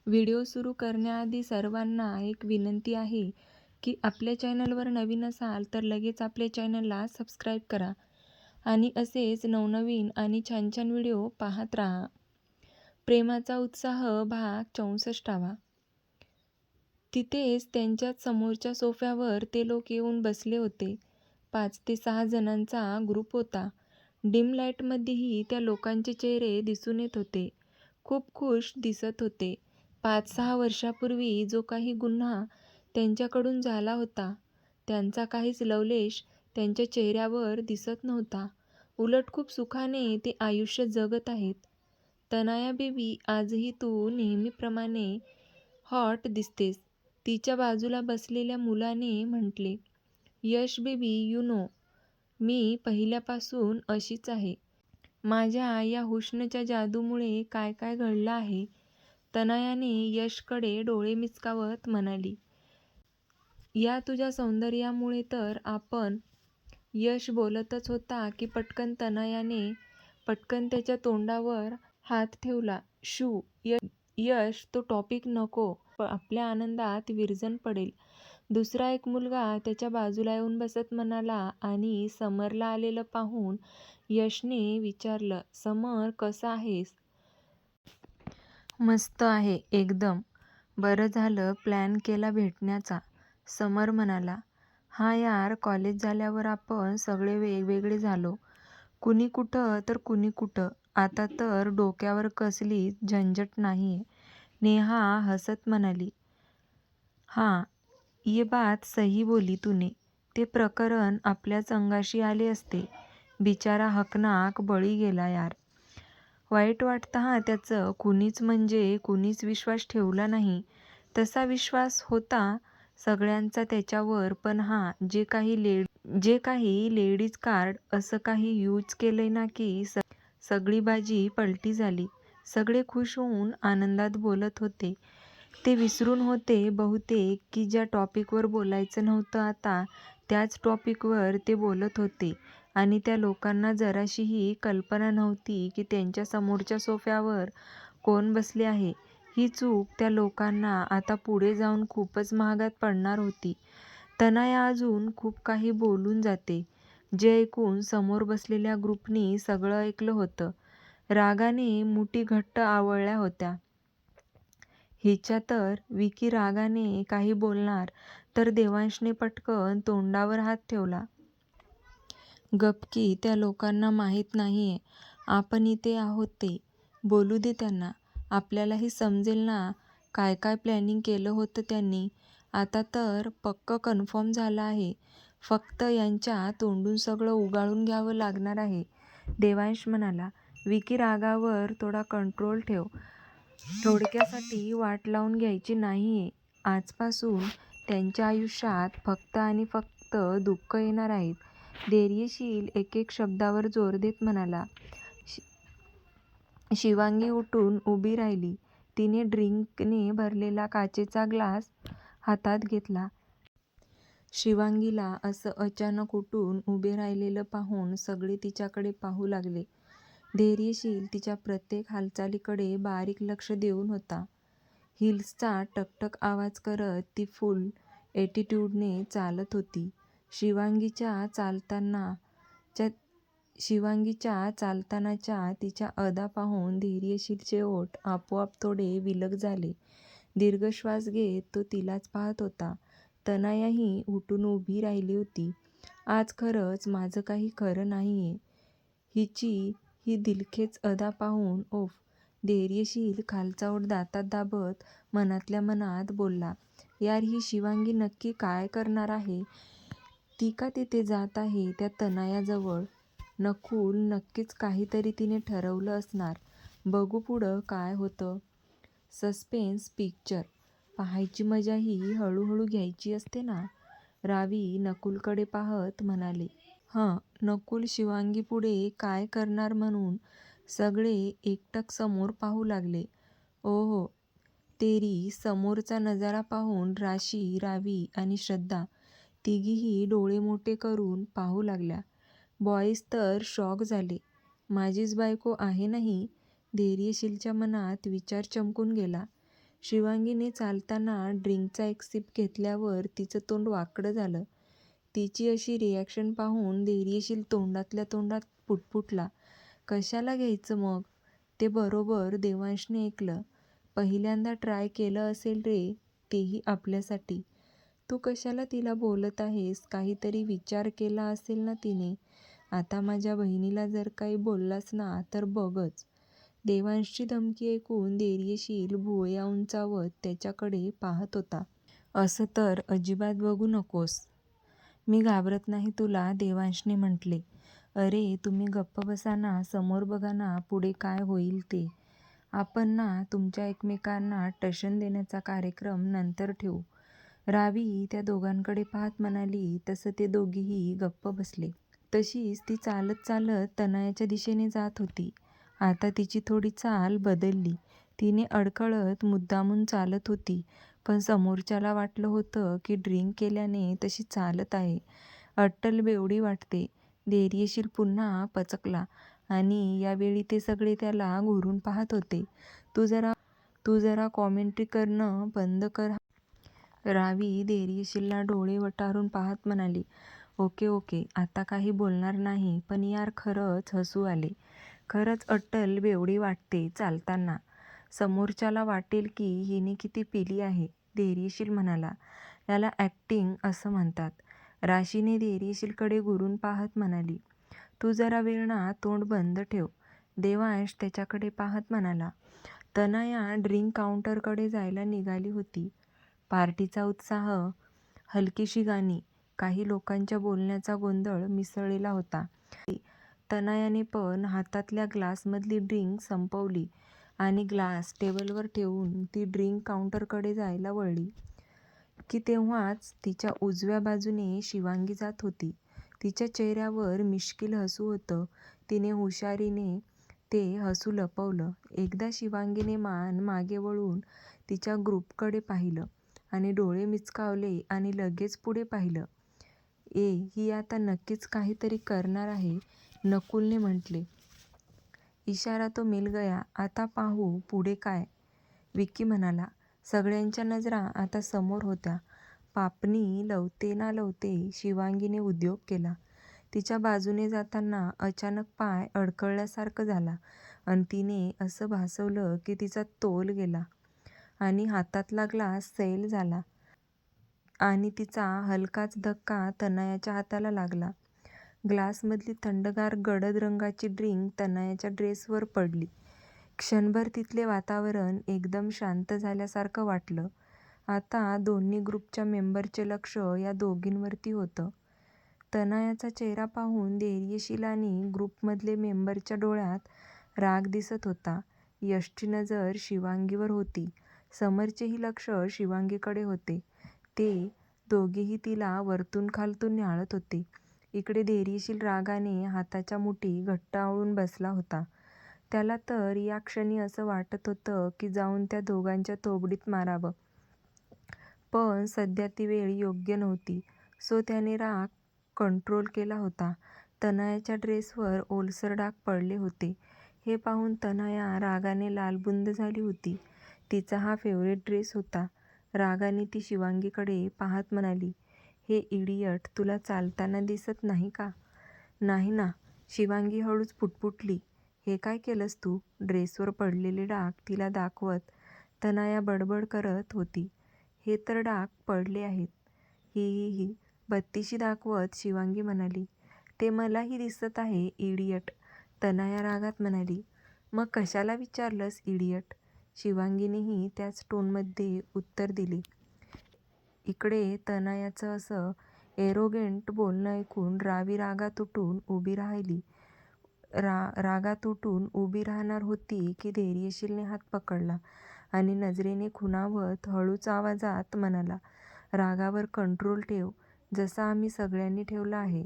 Video सुरू करण्याआधी सर्वांना एक विनंती आहे की आपल्या चॅनलवर नवीन असाल तर लगेच आपल्या चॅनलला सबस्क्राईब करा आणि असेच नवनवीन आणि छान छान व्हिडिओ पाहत राहा. प्रेमाचा उत्साह भाग 64. तिथेच त्यांच्याच समोरच्या सोफ्यावर ते लोक येऊन बसले होते. 5 ते 6 जणांचा ग्रुप होता. डिम लाईटमध्येही त्या लोकांचे चेहरे दिसून येत होते. खूप खुश दिसत होते. 5-6 वर्षापूर्वी जो काही गुन्हा त्यांच्याकडून झाला होता, त्यांचा काहीच लवलेश त्यांच्या चेहऱ्यावर दिसत नव्हता. उलट खूप सुखाने ते आयुष्य जगत आहेत. तनाया बेबी, आजही तू नेहमीप्रमाणे हॉट दिसतेस, तिच्या बाजूला बसलेल्या मुलाने म्हटले. यश बेबी, यू नो, मी पहिल्यापासून अशीच आहे. माझ्या या हुस्नच्या जादूमुळे काय काय घडलं आहे. तनयाने यशकडे डोळे मिचकावत म्हणाली. या तुझ्या सौंदर्यामुळे तर आपण. यश बोलतच होता की पटकन तनयाने पटकन त्याच्या तोंडावर हात ठेवला. शू, यश, तो टॉपिक नको, आपल्या आनंदात विरजण पडेल. दुसरा एक मुलगा त्याच्या बाजूला येऊन बसत म्हणाला आणि समरला आलेलं पाहून यशने विचारलं, समर, कसा आहेस? मस्त आहे, एकदम. बरं झालं प्लॅन केला भेटण्याचा, समर म्हणाला. हा यार, कॉलेज झाल्यावर आपण सगळे वेगवेगळे झालो. कुणी कुठं तर कुणी कुठं. आता तर डोक्यावर कसलीच झंझट नाहीये, नेहा हसत म्हणाली. हां, ये बात सही बोली तूने. ते प्रकरण आपल्याच अंगाशी आले असते. बिचारा हकनाक बळी गेला यार. वाईट वाटतं हां त्याचं. कुणीच म्हणजे कुणीच विश्वास ठेवला नाही. तसा विश्वास होता सगळ्यांचा त्याच्यावर, पण हां, जे काही लेडीज कार्ड असं काही यूज केलंय ना की सगळी बाजी पलटी झाली. सगळे खुश होऊन आनंदात बोलत होते. ते विसरून होते बहुतेक की ज्या टॉपिकवर बोलायचं नव्हतं आता त्याच टॉपिकवर ते बोलत होते आणि त्या लोकांना जराशीही कल्पना नव्हती की त्यांच्या समोरच्या सोफ्यावर कोण बसले आहे. ही चूक त्या लोकांना आता पुढे जाऊन खूपच महागात पडणार होती. तनया अजून खूप काही बोलून जाते, जे ऐकून समोर बसलेल्या ग्रुपनी सगळं ऐकलं होतं. रागाने मुठी घट्ट आवळल्या होत्या. हिच्या तर. विकी रागाने काही बोलणार तर देवांशने पटकन तोंडावर हात ठेवला. गपकी, त्या लोकांना माहीत नाहीये आपण इथे आहोत ते. बोलू दे त्यांना. आपल्यालाही समजेल ना काय काय प्लॅनिंग केलं होतं त्यांनी. आता तर पक्क कन्फर्म झालं आहे. फक्त यांच्या तोंडून सगळं उगाळून घ्यावं लागणार आहे, देवांश म्हणाला. विकी, रागावर थोडा कंट्रोल ठेव. थोडक्यासाठी वाट लावून घ्यायची नाहीये. आजपासून त्यांच्या आयुष्यात फक्त आणि फक्त दुःख येणार आहेत. धैर्यशील एक एक शब्दावर जोर देत म्हणाला. शिवांगी उठून उभी राहिली. तिने ड्रिंकने भरलेला काचेचा ग्लास हातात घेतला. शिवांगीला असं अचानक उठून उभे राहिलेलं पाहून सगळे तिच्याकडे पाहू लागले. धैर्यशील तिच्या प्रत्येक हालचालीकडे बारीक लक्ष देऊन होता. हिल्सचा टकटक आवाज करत ती फुल ॲटिट्यूडने चालत होती. शिवांगीच्या चालतानाच्या तिच्या अदा पाहून धैर्यशीलचे ओठ आपोआप थोडे विलग झाले. दीर्घ श्वास घेत तो तिलाच पाहत होता. तनयाही उठून उभी राहिली होती. आज खरंच माझं काही खरं नाहीये. हिची ही दिलखेच अदा पाहून ओफ. धैर्यशील खालचा ओठ दातात दाबत मनातल्या मनात बोलला. यार, ही शिवांगी नक्की काय करणार आहे? ती का तिथे जात आहे त्या तनयाजवळ? नकुल नक्कीच काहीतरी तिने ठरवलं असणार. बघू पुढं काय होतं. सस्पेन्स पिक्चर पाहायची मजा ही हळूहळू घ्यायची असते ना, रावी नकुलकडे पाहत म्हणाले. नकुल शिवांगीपुढे काय करणार म्हणून सगळे एकटक समोर पाहू लागले. ओहो तेरी. समोरचा नजारा पाहून राशी, रावी आणि श्रद्धा तिघीही डोळे मोठे करून पाहू लागल्या. बॉईज तर शॉक झाले. माझीच बायको आहे ना ही? धैर्यशीलच्या मनात विचार चमकून गेला. शिवांगीने चालताना ड्रिंकचा एक सिप घेतल्यावर तिचं तोंड वाकडं झालं. तिची अशी रिॲक्शन पाहून धैर्यशील तोंडातल्या तोंडात पुटपुटला. कशाला घ्यायचं मग? ते बरोबर देवांशने ऐकलं. पहिल्यांदा ट्राय केलं असेल रे, तेही आपल्यासाठी. तू कशाला तिला बोलत आहेस? काहीतरी विचार केला असेल ना तिने. आता माझ्या बहिणीला जर काही बोललास ना तर बघच. देवांशची धमकी ऐकून धैर्यशील भुवया उंचावत त्याच्याकडे पाहत होता. असं तर अजिबात बघू नकोस. मी घाबरत नाही तुला, देवांशने म्हटले. अरे तुम्ही गप्प बसा ना, समोर बघा ना पुढे काय होईल ते. आपण ना तुमच्या एकमेकांना टशन देण्याचा कार्यक्रम नंतर ठेवू. रावी त्या दोघांकडे पाहत म्हणाली. तसं ते दोघीही गप्प बसले. तशीच ती चालत चालत तनयाच्या दिशेने जात होती. आता तिची थोडी चाल बदलली. तिने अडखळत मुद्दामून चालत होती, पण समोरच्याला वाटलं होतं की ड्रिंक केल्याने तशी चालत आहे. अट्टल बेवडी वाटते. धैर्यशील पुन्हा पचकला आणि यावेळी ते सगळे त्याला घुरून पाहत होते. तू जरा कॉमेंट्री करणं बंद कर. रावी धैर्यशीलला डोळे वटारून पाहत म्हणाली. ओके ओके, आता काही बोलणार नाही, पण यार खरंच हसू आले. खरंच अट्टल बेवडी वाटते चालताना. समोरच्याला वाटेल की हिने किती पिली आहे. धैर्यशील म्हणाला. याला ॲक्टिंग असं म्हणतात. राशीने धैर्यशीलकडे घुरून पाहत म्हणाली. तू जरा वेळ ना तोंड बंद ठेव. देवांश त्याच्याकडे पाहत म्हणाला. तनया ड्रिंक काउंटरकडे जायला निघाली होती. पार्टीचा उत्साह, हलकीशी गाणी, काही लोकांच्या बोलण्याचा गोंधळ मिसळलेला होता. तनयाने पण हातातल्या ग्लासमधली ड्रिंक संपवली आणि ग्लास टेबलवर ठेवून ती ड्रिंक काउंटरकडे जायला वळली की तेव्हाच तिच्या उजव्या बाजूने शिवांगी जात होती. तिच्या चेहऱ्यावर मिश्किल हसू होतं. तिने हुशारीने ते हसू लपवलं. एकदा शिवांगीने मान मागे वळून तिच्या ग्रुपकडे पाहिलं आणि डोळे मिचकावले आणि लगेच पुढे पाहिलं. ही आता नक्कीच काहीतरी करणार आहे, नकुलने म्हटले. इशारा तो मिल गया. आता पाहू पुढे काय, विक्की म्हणाला. सगळ्यांच्या नजरा आता समोर होत्या. पापणी लवते ना लवते शिवांगीने उद्योग केला. तिच्या बाजूने जाताना अचानक पाय अडखळल्यासारखं झाला आणि तिने असं भासवलं की तिचा तोल गेला आणि हातातला ग्लास सैल झाला आणि तिचा हलकाच धक्का तनयाच्या हाताला लागला. ग्लासमधली थंडगार गडद रंगाची ड्रिंक तनयाच्या ड्रेसवर पडली. क्षणभर तिथले वातावरण एकदम शांत झाल्यासारखं वाटलं. आता दोन्ही ग्रुपच्या मेंबरचे लक्ष या दोघींवरती होतं. तनयाचा चेहरा पाहून धैर्यशील आणि ग्रुपमधले मेंबरच्या डोळ्यात राग दिसत होता. यशची नजर शिवांगीवर होती. समरचेही लक्ष शिवांगीकडे होते. ते दोघेही तिला वरतून खालतून न्याहाळत होते. इकडे धैर्यशील रागाने हाताच्या मुठी घट्ट आवळून बसला होता. त्याला तर या क्षणी असं वाटत होतं की जाऊन त्या दोघांच्या थोबडीत मारावं. पण सध्या ती वेळ योग्य नव्हती, सो त्याने राग कंट्रोल केला होता. तनयाच्या ड्रेसवर ओलसर डाग पडले होते. हे पाहून तनया रागाने लालबुंद झाली होती. तिचा हा फेवरेट ड्रेस होता. रागाने ती शिवांगीकडे पाहत म्हणाली. हे इडियट, तुला चालताना दिसत नाही का? नाही ना, शिवांगी हळूच पुटपुटली. हे काय केलंस तू? ड्रेसवर पडलेले डाग तिला दाखवत तनया बडबड करत होती. हे तर डाग पडले आहेत. ही बत्तीशी दाखवत शिवांगी म्हणाली. ते मलाही दिसत आहे इडियट, तनया रागात म्हणाली. मग कशाला विचारलंस इडियट? शिवांगीनेही त्याच टोनमध्ये उत्तर दिले. इकडे तनयाचं असं एरोगेंट बोलणं ऐकून रावी रागात उठून उभी राहिली. रागात उठून उभी राहणार होती की धैर्यशीलने हात पकडला आणि नजरेने खुणावत हळूच आवाजात म्हणाला. रागावर कंट्रोल ठेव, जसा आम्ही सगळ्यांनी ठेवला आहे.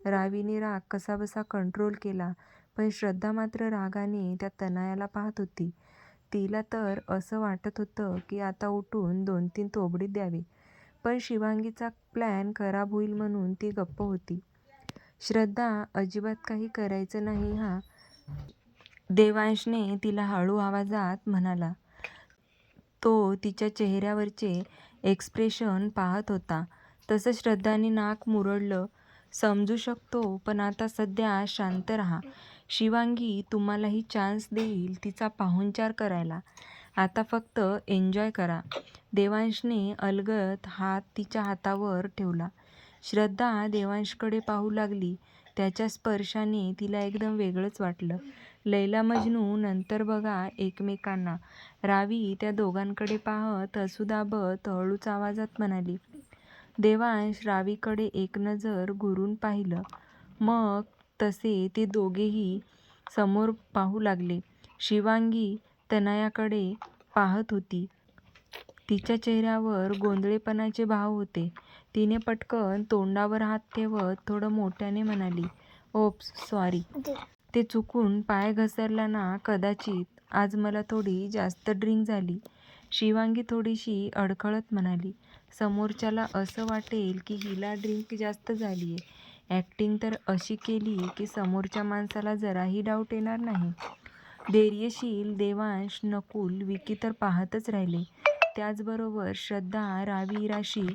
रावीने राग कसाबसा कंट्रोल केला, पण श्रद्धा मात्र रागाने त्या तनयाला पाहत होती. तिला तर असं वाटत होतं की आता उठून 2-3 थोबडीत द्यावे, पण शिवांगीचा प्लॅन खराब होईल म्हणून ती गप्प होती. श्रद्धा, अजिबात काही करायचं नाही हा, देवांशने तिला हळू आवाजात म्हणाला. तो तिच्या चेहऱ्यावरचे एक्सप्रेशन पाहत होता. तसं श्रद्धाने नाक मुरडलं. समजू शकतो, पण आता सध्या शांत राहा. शिवांगी तुम्हालाही चान्स देईल तिचा पाहुणचार करायला. आता फक्त एन्जॉय करा. देवांशने अलगद हात तिच्या हातावर ठेवला. श्रद्धा देवांशकडे पाहू लागली. त्याच्या स्पर्शाने तिला एकदम वेगळंच वाटलं. लैला मजनू नंतर बघा एकमेकांना. रावी त्या दोघांकडे पाहत हसू दाबत हळूच आवाजात म्हणाली. देवांश रावीकडे एक नजर घुरून पाहिलं. मग तसे ते दोघेही समोर पाहू लागले. शिवांगी तनयाकडे पाहत होती. तिच्या चेहऱ्यावर गोंधळेपणाचे भाव होते. तिने पटकन तोंडावर हात ठेवत थोडं मोठ्याने म्हणाली, ओप्स सॉरी. ते चुकून पाय घसरला ना कदाचित. आज मला थोडी जास्त ड्रिंक झाली. शिवांगी थोडीशी अडखळत म्हणाली. समोरच्याला असं वाटेल की हिला ड्रिंक जास्त झालीये. ॲक्टिंग तर अशी केली की समोरच्या माणसाला जराही डाऊट येणार नाही. धैर्यशील देवांश, नकुल, विकी तर पाहतच राहिले. त्याचबरोबर श्रद्धा, रावी, राशी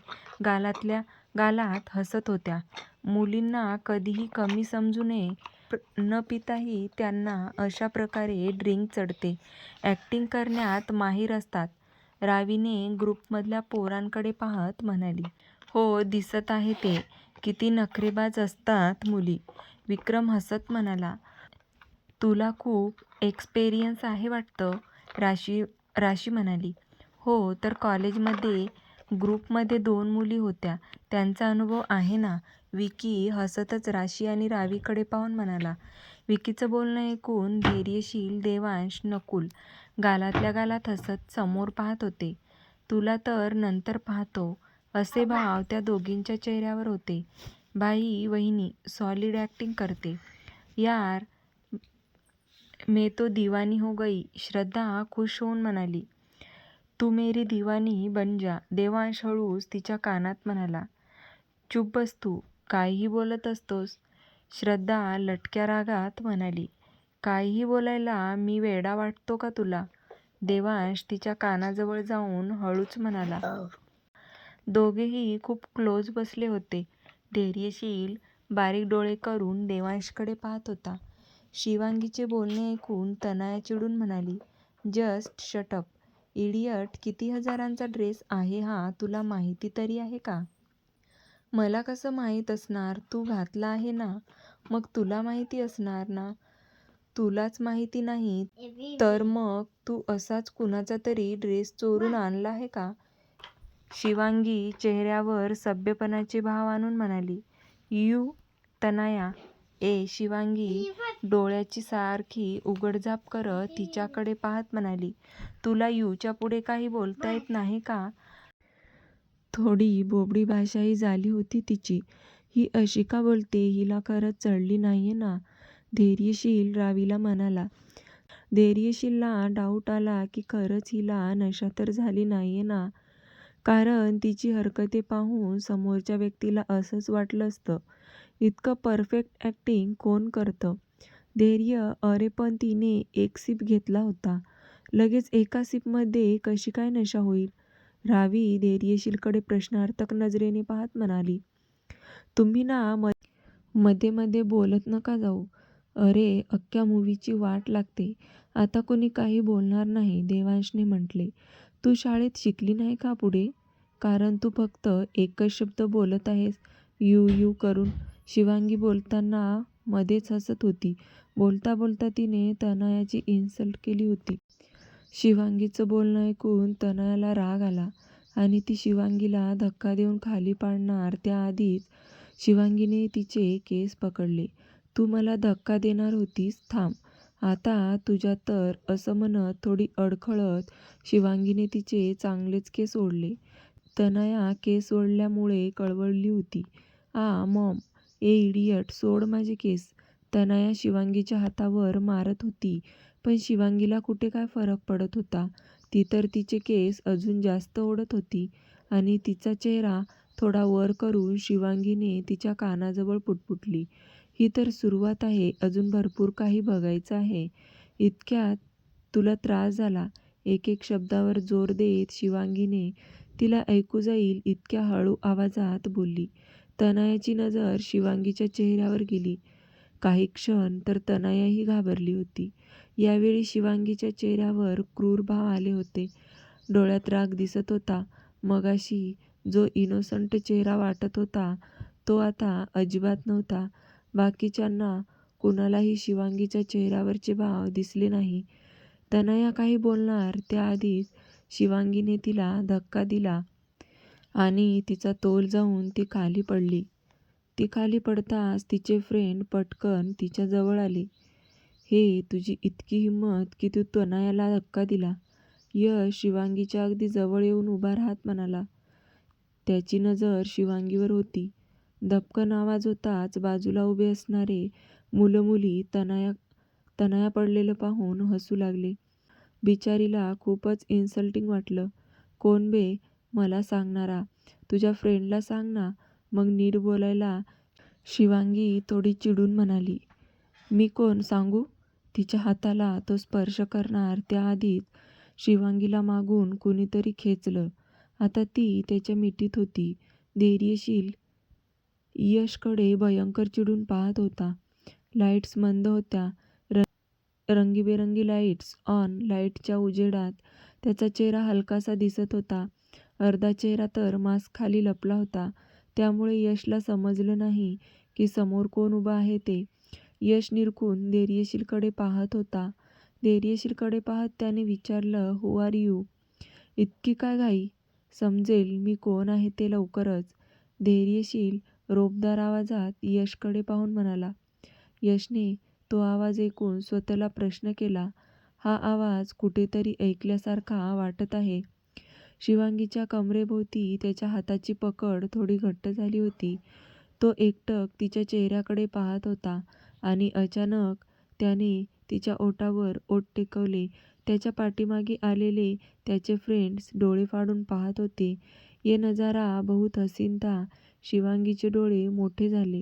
गालातल्या गालात हसत होत्या. मुलींना कधीही कमी समजू नये. न पिताही त्यांना अशा प्रकारे ड्रिंक चढते. ॲक्टिंग करण्यात माहीर असतात. रावीने ग्रुपमधल्या पोरांकडे पाहत म्हणाली. हो, दिसत आहे ते. किती नखरेबाज असतात मुली. विक्रम हसत म्हणाला. तुला खूप एक्सपेरियन्स आहे वाटतं, राशी म्हणाली. हो, तर कॉलेजमध्ये ग्रुपमध्ये 2 मुली होत्या, त्यांचा अनुभव आहे ना. विकी हसतच राशी आणि रावीकडे पाहून म्हणाला. विकीचं बोलणं ऐकून धैर्यशील देवांश, नकुल गालातल्या गालात हसत समोर पाहत होते. तुला तर नंतर पाहतो असे भाव त्या दोघींच्या चेहऱ्यावर होते. भाई वहिनी सॉलिड ॲक्टिंग करते यार, मैं तो दीवानी हो गई. श्रद्धा खुश होऊन म्हणाली. तू मेरी दीवानी बन जा. देवांश हळूच तिच्या कानात म्हणाला. चुप बस तू, काहीही बोलत असतोस. श्रद्धा लटक्या रागात म्हणाली. काहीही बोलायला मी वेडा वाटतो का तुला? देवांश तिच्या कानाजवळ जाऊन हळूच म्हणाला. दोघेही खूप क्लोज बसले होते. धैर्यशील बारीक डोळे करून देवांशकडे पाहत होता. शिवांगीचे बोलणे ऐकून तनया चिडून म्हणाली. Just shut up idiot. किती हजारांचा ड्रेस आहे हा, तुला माहिती तरी आहे का? मला कसं माहीत असणार? तू घातला आहे ना, मग तुला माहिती असणार ना. तुलाच माहिती नाही तर मग तू असाच कुणाचा तरी ड्रेस चोरून आणला आहे का? शिवांगी चेहऱ्यावर सभ्यपणाचे भाव आणून म्हणाली. यू तनया. शिवांगी डोळ्याची सारखी उघडझाप करत तिच्याकडे पाहत म्हणाली. तुला यूच्या पुढे काही बोलता येत नाही का? थोडी बोबडी भाषाही झाली होती तिची. ही अशी का बोलते? हिला खरंच चढली नाहीये ना? धैर्यशील रावीला म्हणाला. धैर्यशीलला डाऊट आला की खरंच हिला नशा तर झाली नाहीये ना, कारण तिची हरकते पाहून समोरच्या व्यक्तीला असंच वाटलं असतं. इतकं परफेक्ट ॲक्टिंग कोण करतं? धैर्य. अरे पण तिने एक सिप घेतला होता. लगेच एका सिपमध्ये कशी काय नशा होईल? रावी धैर्यशीलकडे प्रश्नार्थक नजरेने पाहत म्हणाली. तुम्ही ना मध्ये मध्ये बोलत नका जाऊ. अरे अख्ख्या मूव्हीची वाट लागते. आता कोणी काही बोलणार नाही, देवांशने म्हटले. तू शाळेत शिकली नाही का पुढे? कारण तू फक्त एकच शब्द बोलत आहेस, यू यू करून. शिवांगी बोलताना मध्येच हसत होती. बोलता बोलता तिने तनयाची इन्सल्ट केली होती. शिवांगीचं बोलणं ऐकून तनयाला राग आला आणि ती शिवांगीला धक्का देऊन खाली पाडणार त्याआधीच शिवांगीने तिचे केस पकडले. तू मला धक्का देणार होतीस, थांब आता तुझ्या तर, असं म्हणत थोडी अडखळत शिवांगीने तिचे चांगलेच केस ओढले. तनया केस ओढल्यामुळे कळवळली होती. मॉम. इडियट, सोड माझे केस. तनया शिवांगीच्या हातावर मारत होती, पण शिवांगीला कुठे काय फरक पडत होता. ती तर तिचे केस अजून जास्त ओढत होती आणि तिचा चेहरा थोडा वर करून शिवांगीने तिच्या कानाजवळ पुटपुटली. ही तर सुरुवात आहे, अजून भरपूर काही बघायचं आहे. इतक्यात तुला त्रास झाला. एक एक शब्दावर जोर देत शिवांगीने तिला ऐकू जाईल इतक्या हळू आवाजात बोलली. तनयाची नजर शिवांगीच्या चेहऱ्यावर गेली. काही क्षण तर तनयाही घाबरली होती. यावेळी शिवांगीच्या चेहऱ्यावर क्रूर भाव आले होते. डोळ्यात राग दिसत होता. मगाशी जो इनोसंट चेहरा वाटत होता तो आता अजिबात नव्हता. बाकीच्यांना कुणालाही शिवांगीच्या चेहऱ्यावरचे भाव दिसले नाही. तनया काही बोलणार त्याआधीच शिवांगीने तिला धक्का दिला आणि तिचा तोल जाऊन ती खाली पडली. ती खाली पडताच तिचे फ्रेंड पटकन तिच्या जवळ आले. हे तुझी इतकी हिंमत की तू तनयाला धक्का दिला. यश शिवांगीच्या अगदी जवळ येऊन उभा राहत म्हणाला. त्याची नजर शिवांगीवर होती. दपकन आवाज होताच बाजूला उभे असणारे मुलं मुली तनया पडलेलं पाहून हसू लागले. बिचारीला खूपच इन्सल्टिंग वाटलं. कोण बे मला सांगणारा? तुझ्या फ्रेंडला सांग ना मग नीट बोलायला. शिवांगी थोडी चिडून म्हणाली. मी कोण सांगू? तिच्या हाताला तो स्पर्श करणार त्याआधीच शिवांगीला मागून कुणीतरी खेचलं. आता ती त्याच्या मिठीत होती. धैर्यशील यशकडे भयंकर चिडून पाहत होता. लाईट्स मंद होत्या. रंगीबेरंगी लाईट्स ऑन. लाईटच्या उजेडात त्याचा चेहरा हलकासा दिसत होता. अर्धा चेहरा तर मास्कखाली लपला होता. त्यामुळे यशला समजलं नाही की समोर कोण उभं आहे ते. यश निरखून धैर्यशीलकडे पाहत होता. धैर्यशीलकडे पाहत त्याने विचारलं, हू आर यू? इतकी काय घाई? समजेल मी कोण आहे ते लवकरच. धैर्यशील रोबदार आवाजात यशकडे पाहून म्हणाला. यशने तो आवाज ऐकून स्वतःला प्रश्न केला. हा आवाज कुठेतरी ऐकल्यासारखा वाटत आहे. शिवांगीच्या कमरेभोवती त्याच्या हाताची पकड थोडी घट्ट झाली होती. तो एकटक तिच्या चेहऱ्याकडे पाहत होता आणि अचानक त्याने तिच्या ओठावर ओठ टेकवले. त्याच्या पाठीमागे आलेले त्याचे फ्रेंड्स डोळे फाडून पाहत होते. ये नजारा बहुत हसीन था. शिवांगीचे डोळे मोठे झाले.